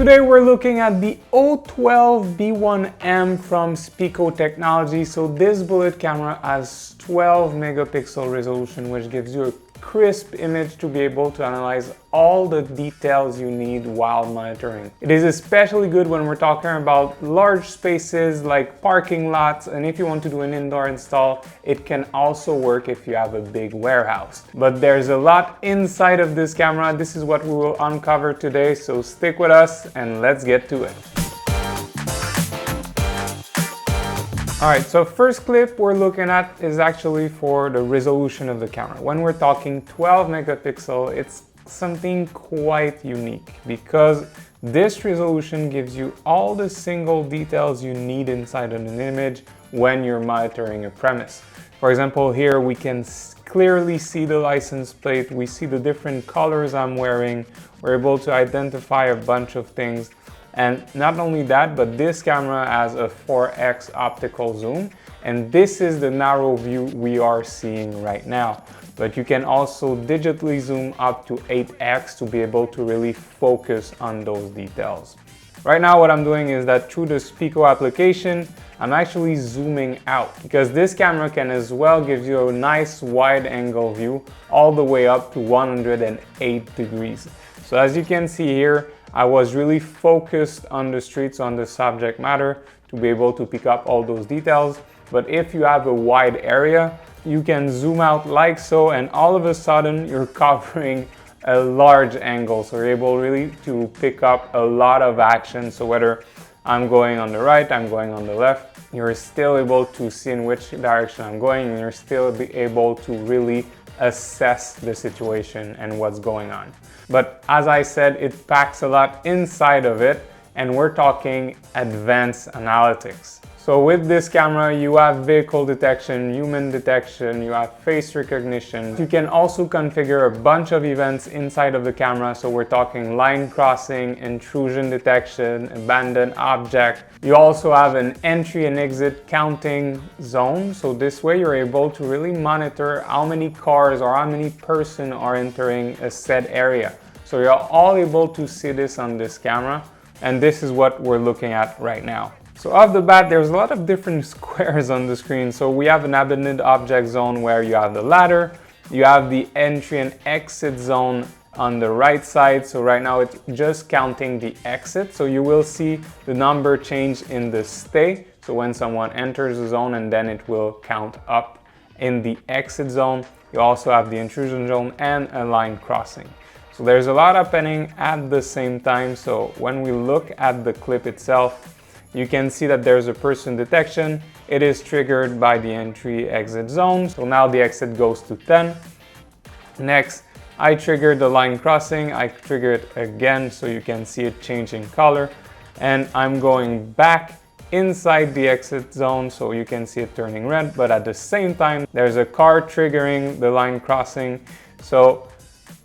Today we're looking at the O12B1M from Speco technology. So this bullet camera has 12 megapixel resolution, which gives you a crisp image to be able to analyze all the details you need while monitoring. It is especially good when we're talking about large spaces like parking lots, and if you want to do an indoor install, it can also work if you have a big warehouse. But there's a lot inside of this camera. This is what we will uncover today, so stick with us and let's get to it. Alright, so first clip we're looking at is actually for the resolution of the camera. When we're talking 12 megapixel, it's something quite unique because this resolution gives you all the single details you need inside of an image when you're monitoring a premise. For example, here we can clearly see the license plate, we see the different colors I'm wearing, we're able to identify a bunch of things. And not only that, but this camera has a 4x optical zoom, and this is the narrow view we are seeing right now. But you can also digitally zoom up to 8x to be able to really focus on those details. Right now what I'm doing is that through the Speco application, I'm actually zooming out because this camera can as well give you a nice wide angle view all the way up to 108 degrees. So as you can see here, I was really focused on the streets, on the subject matter to be able to pick up all those details. But if you have a wide area, you can zoom out like so, and all of a sudden you're covering a large angle. So you're able really to pick up a lot of action. So whether I'm going on the right, I'm going on the left, you're still able to see in which direction I'm going, and you're still be able to really assess the situation and what's going on. But as I said, it packs a lot inside of it, and we're talking advanced analytics. So with this camera, you have vehicle detection, human detection, you have face recognition. You can also configure a bunch of events inside of the camera. So we're talking line crossing, intrusion detection, abandoned object. You also have an entry and exit counting zone. So this way you're able to really monitor how many cars or how many persons are entering a set area. So you're all able to see this on this camera. And this is what we're looking at right now. So off the bat, there's a lot of different squares on the screen. So we have an abandoned object zone where you have the ladder, you have the entry and exit zone on the right side. So right now it's just counting the exit. So you will see the number change in the stay. So when someone enters the zone, and then it will count up in the exit zone. You also have the intrusion zone and a line crossing. So there's a lot happening at the same time. So when we look at the clip itself, you can see that there's a person detection. It is triggered by the entry-exit zone. So now the exit goes to 10. Next, I triggered the line crossing. I trigger it again so you can see it changing color. And I'm going back inside the exit zone so you can see it turning red. But at the same time, there's a car triggering the line crossing. So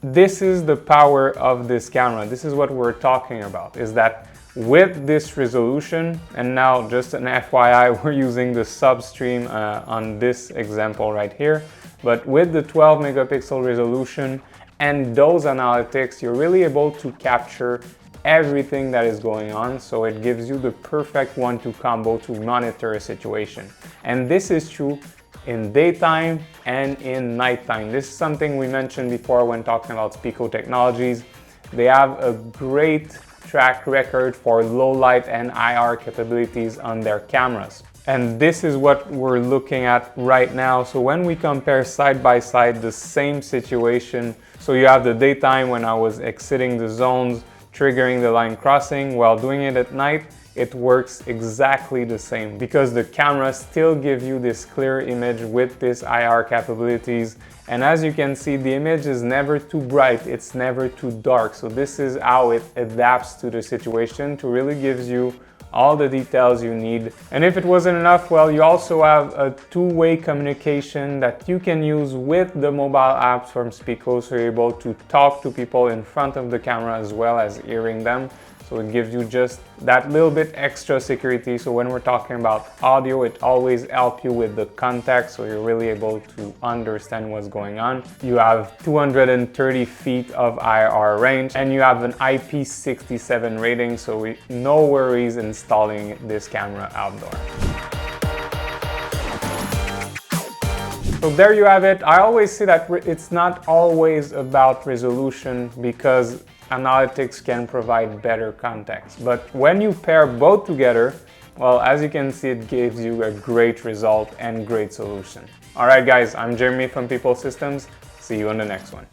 this is the power of this camera. This is what we're talking about, is that with this resolution, and now just an FYI, we're using the substream on this example right here, but with the 12 megapixel resolution and those analytics, you're really able to capture everything that is going on. So it gives you the perfect one-two combo to monitor a situation. And this is true in daytime and in nighttime. This is something we mentioned before when talking about Speco technologies. They have a great track record for low light and IR capabilities on their cameras. And this is what we're looking at right now. So when we compare side by side the same situation, so you have the daytime when I was exiting the zones, triggering the line crossing, while doing it at night, it works exactly the same because the camera still gives you this clear image with this IR capabilities. And as you can see, the image is never too bright, it's never too dark. So this is how it adapts to the situation to really gives you all the details you need. And if it wasn't enough, well, you also have a two-way communication that you can use with the mobile apps from Speco, so you're able to talk to people in front of the camera as well as hearing them. So it gives you just that little bit extra security. So when we're talking about audio, it always helps you with the context, so you're really able to understand what's going on. You have 230 feet of IR range, and you have an IP67 rating, so no worries installing this camera outdoor. So there you have it. I always say that it's not always about resolution because analytics can provide better context. But when you pair both together, well, as you can see, it gives you a great result and great solution. All right, guys, I'm Jeremy from Pipl Systems. See you on the next one.